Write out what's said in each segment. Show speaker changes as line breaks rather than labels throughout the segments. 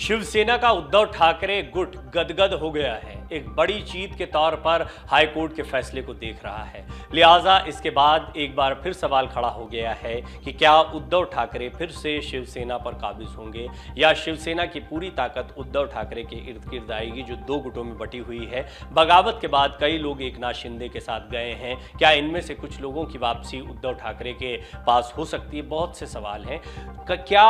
शिवसेना का उद्धव ठाकरे गुट गदगद हो गया है। एक बड़ी जीत के तौर पर हाईकोर्ट के फैसले को देख रहा है। लिहाजा इसके बाद एक बार फिर सवाल खड़ा हो गया है कि क्या उद्धव ठाकरे फिर से शिवसेना पर काबिज होंगे या शिवसेना की पूरी ताकत उद्धव ठाकरे के इर्द गिर्द आएगी, जो दो गुटों में बटी हुई है। बगावत के बाद कई लोग एकनाथ शिंदे के साथ गए हैं। क्या इनमें से कुछ लोगों की वापसी उद्धव ठाकरे के पास हो सकती है? बहुत से सवाल हैं। क्या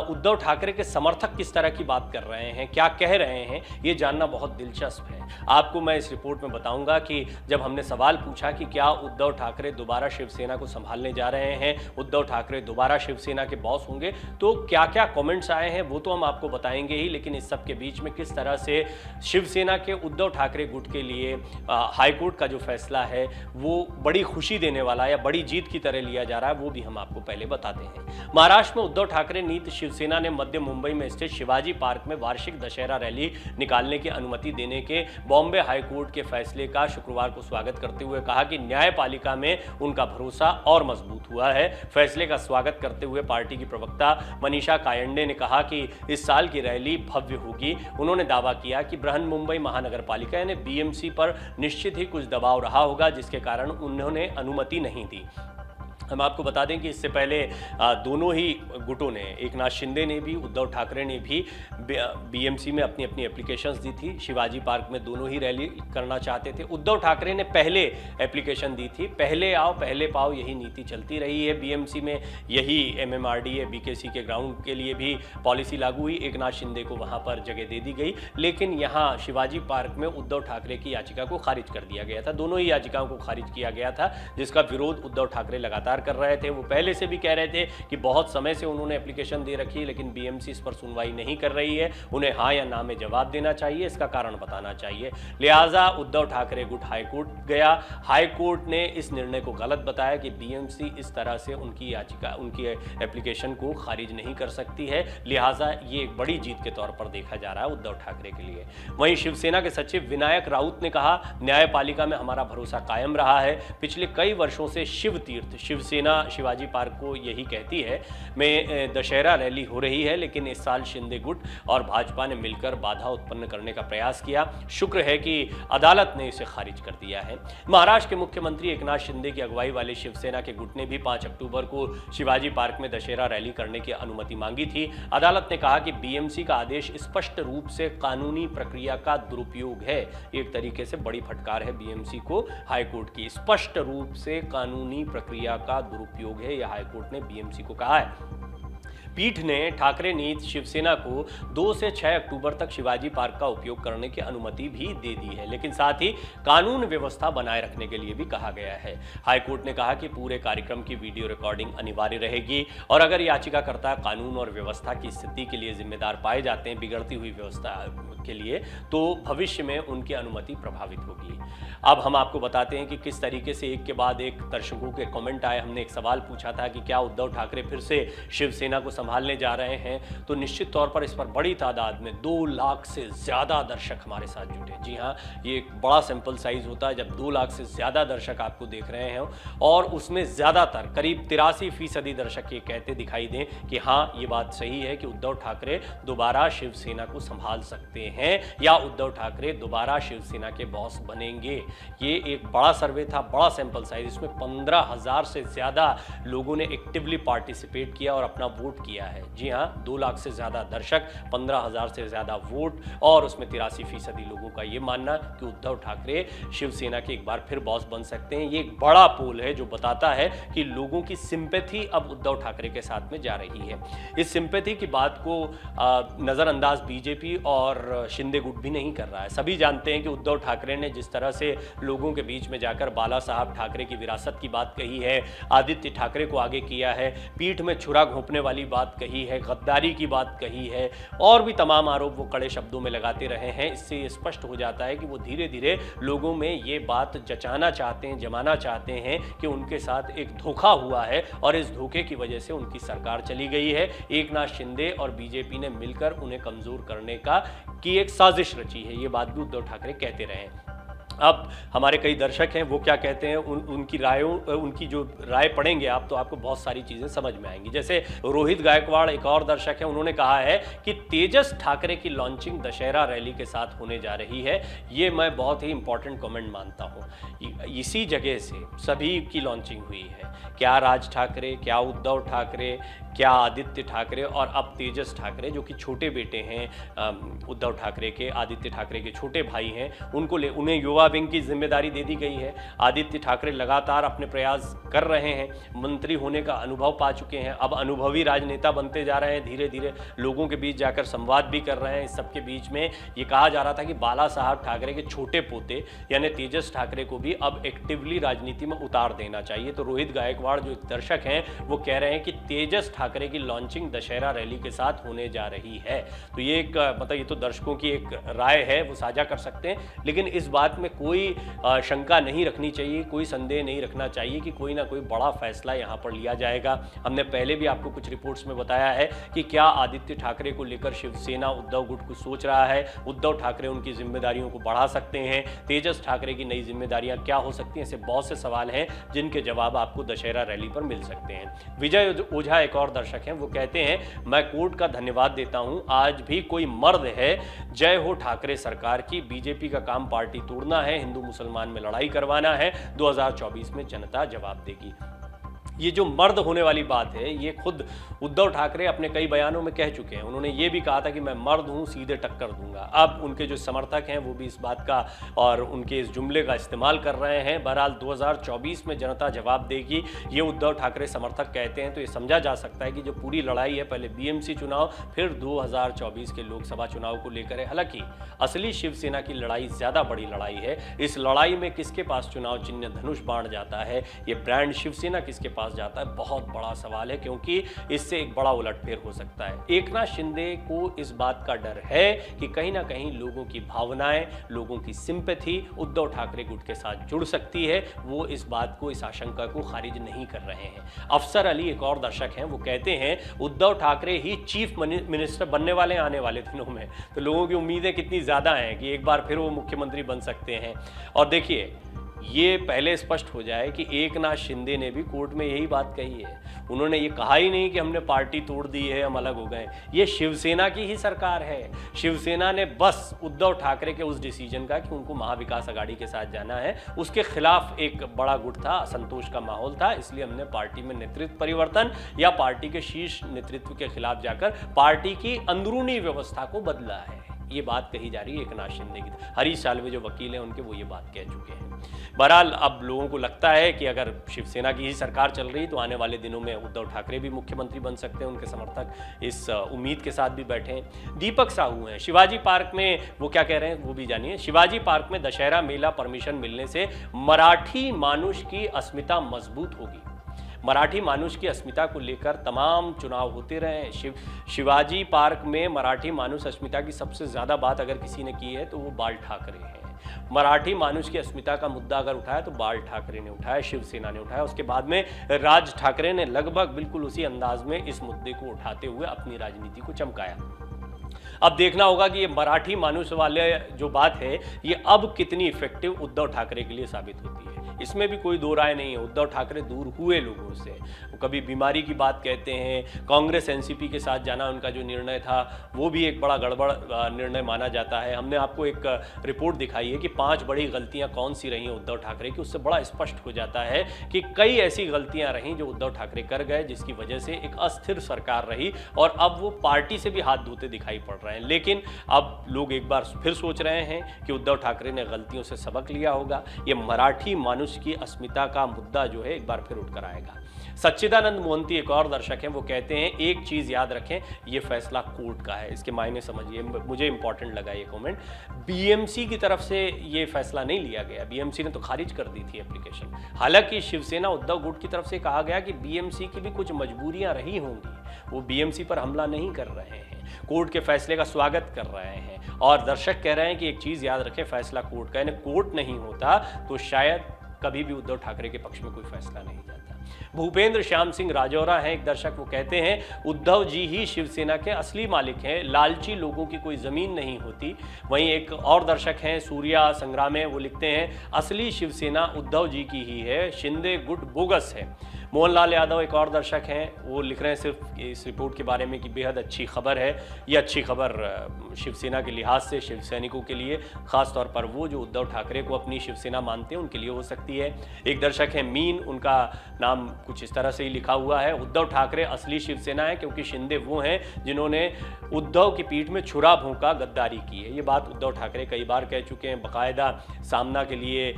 उद्धव ठाकरे के समर्थक किस तरह की बात कर रहे हैं, क्या कह रहे हैं, ये जानना बहुत दिलचस्प है। आपको मैं इस रिपोर्ट में बताऊंगा कि जब हमने सवाल पूछा कि क्या उद्धव ठाकरे दोबारा शिवसेना को संभालने जा रहे हैं, उद्धव ठाकरे दोबारा शिवसेना के बॉस होंगे, तो क्या क्या कमेंट्स आए हैं वो तो हम आपको बताएंगे ही। लेकिन इस सब के बीच में किस तरह से शिवसेना के उद्धव ठाकरे गुट के लिए हाईकोर्ट का जो फैसला है वो बड़ी खुशी देने वाला या बड़ी जीत की तरह लिया जा रहा है, वो भी हम आपको पहले बताते हैं। महाराष्ट्र में उद्धव ठाकरे नीत शिवसेना ने मध्य मुंबई में स्थित शिवाजी पार्क में वार्षिक दशहरा रैली निकालने की अनुमति देने के बॉम्बे हाईकोर्ट के फैसले का शुक्रवार को स्वागत करते हुए कहा कि न्यायपालिका में उनका भरोसा और मजबूत हुआ है। फैसले का स्वागत करते हुए पार्टी की प्रवक्ता मनीषा कायंडे ने कहा कि इस साल की रैली भव्य होगी। उन्होंने दावा किया कि बृहन मुंबई महानगर पालिका यानी बीएमसी पर निश्चित ही कुछ दबाव रहा होगा, जिसके कारण उन्होंने अनुमति नहीं दी। हम आपको बता दें कि इससे पहले दोनों ही गुटों ने, एकनाथ शिंदे ने भी, उद्धव ठाकरे ने भी बीएमसी में अपनी अपनी एप्लीकेशंस दी थी। शिवाजी पार्क में दोनों ही रैली करना चाहते थे। उद्धव ठाकरे ने पहले एप्लीकेशन दी थी, पहले आओ पहले पाओ, यही नीति चलती रही है बीएमसी में। यही एमएमआरडीए बीकेसी के ग्राउंड के लिए भी पॉलिसी लागू हुई। एकनाथ शिंदे को वहाँ पर जगह दे दी गई, लेकिन यहाँ शिवाजी पार्क में उद्धव ठाकरे की याचिका को खारिज कर दिया गया था। दोनों ही याचिकाओं को खारिज किया गया था, जिसका विरोध उद्धव ठाकरे लगातार कर रहे थे। वो पहले से भी कह रहे थे कि बहुत समय से उन्होंने एप्लीकेशन दे रखी है, लेकिन बीएमसी इस पर सुनवाई नहीं कर रही है। उन्हें हाँ या ना में जवाब देना चाहिए, इसका कारण बताना चाहिए। लिहाजा उद्धव ठाकरे गुट हाईकोर्ट गया। हाईकोर्ट ने इस निर्णय को गलत बताया कि बीएमसी इस तरह से उनकी याचिका, उनकी एप्लीकेशन को खारिज नहीं कर सकती है। लिहाजा ये एक बड़ी जीत के तौर पर देखा जा रहा है उद्धव ठाकरे के लिए। वहीं शिवसेना के सचिव विनायक राउत ने कहा, न्यायपालिका में हमारा भरोसा कायम रहा है। पिछले कई वर्षों से शिव तीर्थ शिवसेना शिवाजी पार्क को यही कहती है में दशहरा रैली हो रही है, लेकिन इस साल शिंदे गुट और भाजपा ने मिलकर बाधा उत्पन्न करने का प्रयास किया। शुक्र है कि अदालत ने इसे खारिज कर दिया है। महाराष्ट्र के मुख्यमंत्री एकनाथ शिंदे की अगुवाई वाले शिवसेना के गुट ने भी 5 अक्टूबर को शिवाजी पार्क में दशहरा रैली करने की अनुमति मांगी थी। अदालत ने कहा कि बीएमसी का आदेश स्पष्ट रूप से कानूनी प्रक्रिया का दुरुपयोग है। एक तरीके से बड़ी फटकार है बीएमसी को हाईकोर्ट की। स्पष्ट रूप से कानूनी प्रक्रिया का दुरुपयोग है, यह हाईकोर्ट ने बीएमसी को कहा है। पीठ ने ठाकरे नीत शिवसेना को 2 से 6 अक्टूबर तक शिवाजी पार्क का उपयोग करने की अनुमति भी दे दी है, लेकिन साथ ही कानून व्यवस्था बनाए रखने के लिए भी कहा गया है। हाईकोर्ट ने कहा कि पूरे कार्यक्रम की वीडियो रिकॉर्डिंग अनिवार्य रहेगी और अगर याचिकाकर्ता कानून और व्यवस्था की स्थिति के लिए जिम्मेदार पाए जाते हैं, बिगड़ती हुई व्यवस्था के लिए, तो भविष्य में उनकी अनुमति प्रभावित होगी। अब हम आपको बताते हैं कि किस तरीके से एक के बाद एक दर्शकों के कमेंट आए। हमने एक सवाल पूछा था कि क्या उद्धव ठाकरे फिर से शिवसेना को संभालने जा रहे हैं, तो निश्चित तौर पर इस पर बड़ी तादाद में 2 लाख से ज़्यादा दर्शक हमारे साथ जुटे। जी हाँ, ये एक बड़ा सैंपल साइज होता है जब 2 लाख से ज़्यादा दर्शक आपको देख रहे हैं और उसमें ज़्यादातर करीब 83% दर्शक ये कहते दिखाई दें कि हाँ, ये बात सही है कि उद्धव ठाकरे दोबारा शिवसेना को संभाल सकते हैं या उद्धव ठाकरे दोबारा शिवसेना के बॉस बनेंगे। ये एक बड़ा सर्वे था, बड़ा सैंपल साइज। इसमें 15,000 से ज़्यादा लोगों ने एक्टिवली पार्टिसिपेट किया और अपना वोट किया है। जी हाँ, 2 लाख से ज़्यादा दर्शक, 15,000 से ज़्यादा वोट और उसमें 83% लोगों का ये मानना कि उद्धव ठाकरे शिवसेना के एक बार फिर बॉस बन सकते हैं। ये एक बड़ा पोल है जो बताता है कि लोगों की सिंपैथी अब उद्धव ठाकरे के साथ में जा रही है। इस सिंपैथी की बात को नज़रअंदाज बीजेपी और शिंदे गुट भी नहीं कर रहा है। सभी जानते हैं कि उद्धव ठाकरे ने जिस तरह से लोगों के बीच में जाकर बाला साहब ठाकरे की विरासत की बात कही है, आदित्य ठाकरे को आगे किया है, पीठ में छुरा घोंपने वाली बात कही है, गद्दारी की बात कही है और भी तमाम आरोप वो कड़े शब्दों में लगाते रहे हैं। इससे ये स्पष्ट हो जाता है कि वो धीरे धीरे लोगों में ये बात जचाना चाहते हैं, जमाना चाहते हैं कि उनके साथ एक धोखा हुआ है और इस धोखे की वजह से उनकी सरकार चली गई है। एकनाथ शिंदे और बीजेपी ने मिलकर उन्हें कमजोर करने की एक साजिश रची है। ये बात भी उद्धव ठाकरे कहते रहे हैं। अब हमारे कई दर्शक हैं, वो क्या कहते हैं, उनकी जो राय पढ़ेंगे आप तो आपको बहुत सारी चीज़ें समझ में आएंगी। जैसे रोहित गायकवाड़ एक और दर्शक हैं, उन्होंने कहा है कि तेजस ठाकरे की लॉन्चिंग दशहरा रैली के साथ होने जा रही है। ये मैं बहुत ही इंपॉर्टेंट कमेंट मानता हूँ। इसी जगह से सभी की लॉन्चिंग हुई है, क्या राज ठाकरे, क्या उद्धव ठाकरे, क्या आदित्य ठाकरे और अब तेजस ठाकरे जो कि छोटे बेटे हैं उद्धव ठाकरे के, आदित्य ठाकरे के छोटे भाई हैं, उन्हें युवा विंग की जिम्मेदारी दे दी गई है। आदित्य ठाकरे लगातार अपने प्रयास कर रहे हैं, मंत्री होने का अनुभव पा चुके हैं, अब अनुभवी राजनेता बनते जा रहे हैं, धीरे धीरे लोगों के बीच जाकर संवाद भी कर रहे हैं। इस सबके बीच में ये कहा जा रहा था कि बाला साहब ठाकरे के छोटे पोते यानी तेजस ठाकरे को भी अब एक्टिवली राजनीति में उतार देना चाहिए। तो रोहित गायकवाड़ जो दर्शक हैं वो कह रहे हैं कि तेजस ठाकरे की लॉन्चिंग दशहरा रैली के साथ होने जा रही है। तो ये एक मतलब ये तो दर्शकों की एक राय है, वो साझा कर सकते हैं, लेकिन इस बात में कोई शंका नहीं रखनी चाहिए, कोई संदेह नहीं रखना चाहिए कि कोई ना कोई बड़ा फैसला यहाँ पर लिया जाएगा। हमने पहले भी आपको कुछ रिपोर्ट्स में बताया है कि क्या आदित्य ठाकरे को लेकर शिवसेना उद्धव गुट कुछ सोच रहा है, उद्धव ठाकरे उनकी जिम्मेदारियों को बढ़ा सकते हैं, तेजस ठाकरे की नई जिम्मेदारियां क्या हो सकती हैं। ऐसे बहुत से सवाल हैं जिनके जवाब आपको दशहरा रैली पर मिल सकते हैं। विजय ओझा एक और दर्शक हैं, वो कहते हैं मैं कोर्ट का धन्यवाद देता हूं, आज भी कोई मर्द है, जय हो ठाकरे सरकार की। बीजेपी का काम पार्टी तोड़ना है, हिंदू मुसलमान में लड़ाई करवाना है, 2024 में जनता जवाब देगी। ये जो मर्द होने वाली बात है ये खुद उद्धव ठाकरे अपने कई बयानों में कह चुके हैं। उन्होंने ये भी कहा था कि मैं मर्द हूँ, सीधे टक्कर दूंगा। अब उनके जो समर्थक हैं वो भी इस बात का और उनके इस जुमले का इस्तेमाल कर रहे हैं। बहरहाल 2024 में जनता जवाब देगी, ये उद्धव ठाकरे समर्थक कहते हैं। तो ये समझा जा सकता है कि जो पूरी लड़ाई है पहले बीएमसी चुनाव फिर 2024 के लोकसभा चुनाव को लेकर है। हालांकि असली शिवसेना की लड़ाई ज़्यादा बड़ी लड़ाई है। इस लड़ाई में किसके पास चुनाव चिन्ह धनुष बाण जाता है, ये ब्रांड शिवसेना किसके पास जाता है, बहुत बड़ा सवाल है, क्योंकि इससे एक बड़ा उलटफेर हो सकता है। एकनाथ शिंदे को इस बात का डर है कि कहीं ना कहीं लोगों की भावनाएं, लोगों की सिंपैथी उद्धव ठाकरे गुट के साथ जुड़ सकती है। वो इस बात को, इस आशंका को खारिज नहीं कर रहे हैं। अफसर अली एक और दर्शक हैं, वो कहते हैं उद्धव ठाकरे ही चीफ मिनिस्टर बनने वाले आने वाले दिनों में। तो लोगों की उम्मीदें कितनी ज़्यादा हैं कि एक बार फिर वो मुख्यमंत्री बन सकते हैं। और देखिए ये पहले स्पष्ट हो जाए कि एकनाथ शिंदे ने भी कोर्ट में यही बात कही है। उन्होंने ये कहा ही नहीं कि हमने पार्टी तोड़ दी है, हम अलग हो गए। ये शिवसेना की ही सरकार है। शिवसेना ने बस उद्धव ठाकरे के उस डिसीजन का कि उनको महाविकास आघाड़ी के साथ जाना है, उसके खिलाफ एक बड़ा गुट था, असंतोष का माहौल था, इसलिए हमने पार्टी में नेतृत्व परिवर्तन या पार्टी के शीर्ष नेतृत्व के खिलाफ जाकर पार्टी की अंदरूनी व्यवस्था को बदला है। ये बात कही जा रही है एकनाथ शिंदे की। हरीश साल्वे जो वकील हैं उनके वो ये बात कह चुके हैं। बहरहाल अब लोगों को लगता है कि अगर शिवसेना की ही सरकार चल रही तो आने वाले दिनों में उद्धव ठाकरे भी मुख्यमंत्री बन सकते हैं। उनके समर्थक इस उम्मीद के साथ भी बैठे हैं। दीपक साहू हैं शिवाजी पार्क में, वो क्या कह रहे हैं वो भी जानिए। शिवाजी पार्क में दशहरा मेला परमिशन मिलने से मराठी मानुष की अस्मिता मजबूत होगी। मराठी मानुष की अस्मिता को लेकर तमाम चुनाव होते रहे हैं। शिवाजी पार्क में मराठी मानुष अस्मिता की सबसे ज़्यादा बात अगर किसी ने की है तो वो बाल ठाकरे हैं। मराठी मानुष की अस्मिता का मुद्दा अगर उठाया तो बाल ठाकरे ने उठाया, शिवसेना ने उठाया। उसके बाद में राज ठाकरे ने लगभग बिल्कुल उसी अंदाज में इस मुद्दे को उठाते हुए अपनी राजनीति को चमकाया। अब देखना होगा कि ये मराठी मानुष वाले जो बात है ये अब कितनी इफेक्टिव उद्धव ठाकरे के लिए साबित होती है। इसमें भी कोई दो राय नहीं है। उद्धव ठाकरे दूर हुए लोगों से, वो कभी बीमारी की बात कहते हैं। कांग्रेस एनसीपी के साथ जाना उनका जो निर्णय था वो भी एक बड़ा गड़बड़ निर्णय माना जाता है। हमने आपको एक रिपोर्ट दिखाई है कि 5 बड़ी गलतियां कौन सी रही हैं उद्धव ठाकरे की। उससे बड़ा स्पष्ट हो जाता है कि कई ऐसी गलतियां रहीं जो उद्धव ठाकरे कर गए, जिसकी वजह से एक अस्थिर सरकार रही और अब वो पार्टी से भी हाथ धोते दिखाई पड़ रहे हैं। लेकिन अब लोग एक बार फिर सोच रहे हैं कि उद्धव ठाकरे ने गलतियों से सबक लिया होगा। ये मराठी मानुष की अस्मिता का मुद्दा जो है एक बार फिर उठकर आएगा। सच्चिदानंद मोहंती एक और दर्शक हैं, वो कहते हैं एक चीज याद रखें, ये फैसला कोर्ट का है। इसके मायने समझिए, मुझे इंपॉर्टेंट लगा ये कमेंट। बीएमसी की तरफ से ये फैसला नहीं लिया गया, बीएमसी ने तो खारिज कर दी थी एप्लीकेशन। हालांकि शिवसेना उद्धव गुट की तरफ से कहा गया कि बीएमसी की भी कुछ मजबूरियां रही होंगी, वो बीएमसी पर हमला नहीं कर रहे हैं, कोर्ट के फैसले का स्वागत कर रहे हैं। और दर्शक कह रहे हैं कि एक चीज याद रखें, फैसला कोर्ट का, यानी कोर्ट नहीं होता तो शायद कभी भी उद्धव ठाकरे के पक्ष में कोई फैसला नहीं जाता। भूपेंद्र श्याम सिंह राजौरा हैं एक दर्शक, वो कहते हैं उद्धव जी ही शिवसेना के असली मालिक हैं, लालची लोगों की कोई जमीन नहीं होती। वहीं एक और दर्शक हैं सूर्या संग्राम, वो लिखते हैं असली शिवसेना उद्धव जी की ही है, शिंदे गुट बोगस है। मोहनलाल यादव एक और दर्शक हैं, वो लिख रहे हैं सिर्फ इस रिपोर्ट के बारे में कि बेहद अच्छी खबर है। ये अच्छी खबर शिवसेना के लिहाज से, शिव सैनिकों के लिए, खासतौर पर वो जो उद्धव ठाकरे को अपनी शिवसेना मानते हैं उनके लिए हो सकती है। एक दर्शक है मीन, उनका नाम कुछ इस तरह से ही लिखा हुआ है, उद्धव ठाकरे असली शिवसेना है क्योंकि शिंदे वो हैं जिन्होंने उद्धव की पीठ में छुरा भोंका, गद्दारी की है। ये बात उद्धव ठाकरे कई बार कह चुके हैं, बाकायदा सामना के लिए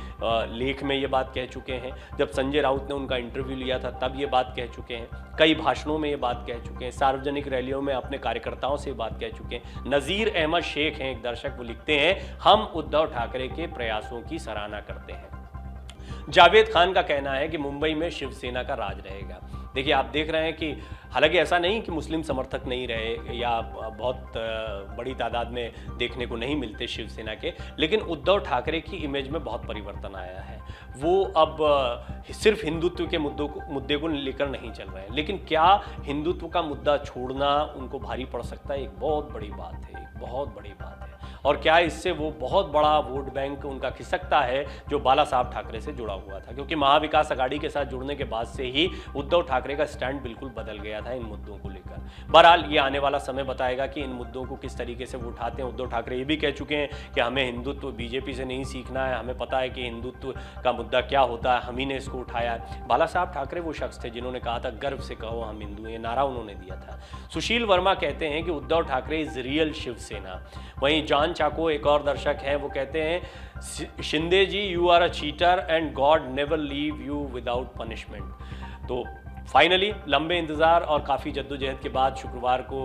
लेख में ये बात कह चुके हैं। जब संजय राउत ने उनका इंटरव्यू लिया था तब ये बात कह चुके हैं, कई भाषणों में ये बात कह चुके हैं, सार्वजनिक रैलियों में अपने कार्यकर्ताओं से बात कह चुके हैं। नज़ीर अहमद शेख हैं एक दर्शक, वो लिखते हैं हम उद्धव ठाकरे के प्रयासों की सराहना करते हैं। जावेद खान का कहना है कि मुंबई में शिवसेना का राज रहेगा। देखिए आप देख रहे हैं कि हालांकि ऐसा नहीं कि मुस्लिम समर्थक नहीं रहे या बहुत बड़ी तादाद में देखने को नहीं मिलते शिवसेना के, लेकिन उद्धव ठाकरे की इमेज में बहुत परिवर्तन आया है। वो अब सिर्फ हिंदुत्व के मुद्दे को लेकर नहीं चल रहे हैं, लेकिन क्या हिंदुत्व का मुद्दा छोड़ना उनको भारी पड़ सकता है? एक बहुत बड़ी बात है, एक बहुत बड़ी बात है। और क्या इससे वो बहुत बड़ा वोट बैंक उनका खिसकता है जो बाला साहब ठाकरे से जुड़ा हुआ था? क्योंकि महाविकास आघाड़ी के साथ जुड़ने के बाद से ही उद्धव ठाकरे का स्टैंड बिल्कुल बदल गया था इन मुद्दों को लेकर। बहरहाल ये आने वाला समय बताएगा कि इन मुद्दों को किस तरीके से वो उठाते हैं। उद्धव ठाकरे ये भी कह चुके हैं कि हमें हिंदुत्व बीजेपी से नहीं सीखना है, हमें पता है कि हिंदुत्व का मुद्दा क्या होता है, हम ही ने इसको उठाया है। बाला साहब ठाकरे वो शख्स थे जिन्होंने कहा था गर्व से कहो हम हिंदू हैं, ये नारा उन्होंने दिया था। सुशील वर्मा कहते हैं कि उद्धव ठाकरे इज रियल शिवसेना। वहीं जॉन चाको एक और दर्शक हैं, वो कहते हैं Shinde ji you are a cheater and god never leave you without punishment. तो फाइनली लंबे इंतज़ार और काफ़ी जद्दोजहद के बाद शुक्रवार को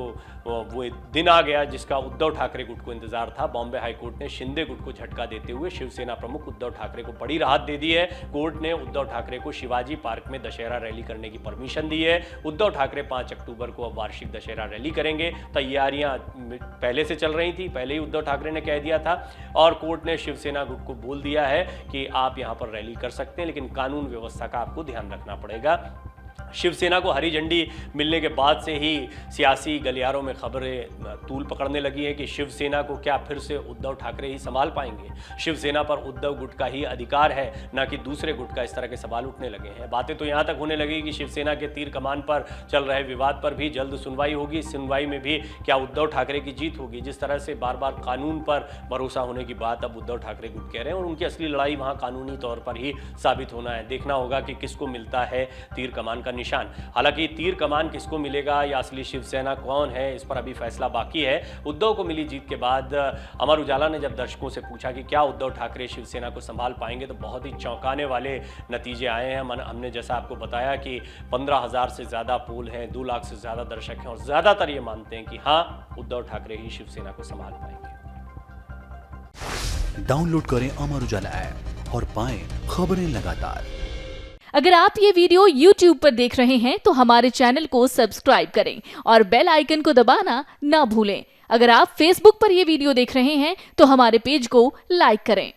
वो दिन आ गया जिसका उद्धव ठाकरे गुट को इंतजार था। बॉम्बे हाई कोर्ट ने शिंदे गुट को झटका देते हुए शिवसेना प्रमुख उद्धव ठाकरे को बड़ी राहत दे दी है। कोर्ट ने उद्धव ठाकरे को शिवाजी पार्क में दशहरा रैली करने की परमिशन दी है। उद्धव ठाकरे 5 अक्टूबर को अब वार्षिक दशहरा रैली करेंगे। तैयारियां पहले से चल रही थी, पहले ही उद्धव ठाकरे ने कह दिया था और कोर्ट ने शिवसेना गुट को बोल दिया है कि आप यहाँ पर रैली कर सकते हैं, लेकिन कानून व्यवस्था का आपको ध्यान रखना पड़ेगा। शिवसेना को हरी झंडी मिलने के बाद से ही सियासी गलियारों में खबरें तूल पकड़ने लगी है कि शिवसेना को क्या फिर से उद्धव ठाकरे ही संभाल पाएंगे, शिवसेना पर उद्धव गुट का ही अधिकार है न कि दूसरे गुट का, इस तरह के सवाल उठने लगे हैं। बातें तो यहाँ तक होने लगी कि शिवसेना के तीर कमान पर चल रहे विवाद पर भी जल्द सुनवाई होगी। इस सुनवाई में भी क्या उद्धव ठाकरे की जीत होगी? जिस तरह से बार बार कानून पर भरोसा होने की बात अब उद्धव ठाकरे गुट कह रहे हैं और उनकी असली लड़ाई वहाँ कानूनी तौर पर ही साबित होना है। देखना होगा कि किसको मिलता है तीर कमान का निशान। हालांकि तीर कमान किसको मिलेगा या असली शिवसेना कौन है, इस पर अभी फैसला बाकी है। उद्धव को मिली जीत के बाद अमर उजाला ने जब दर्शकों से पूछा कि क्या उद्धव ठाकरे शिवसेना को संभाल पाएंगे, तो बहुत ही चौंकाने वाले नतीजे आए हैं। हमने जैसा आपको बताया कि 15,000 से ज़्यादा पोल हैं, 2 लाख से ज़्यादा दर्शक हैं और ज़्यादातर ये मानते हैं कि हाँ, उद्धव ठाकरे ही शिवसेना को संभाल पाएंगे।
डाउनलोड करें अमर उजाला ऐप और पाएं खबरें लगातार।
अगर आप ये वीडियो YouTube पर देख रहे हैं तो हमारे चैनल को सब्सक्राइब करें और बेल आइकन को दबाना ना भूलें। अगर आप Facebook पर ये वीडियो देख रहे हैं तो हमारे पेज को लाइक करें।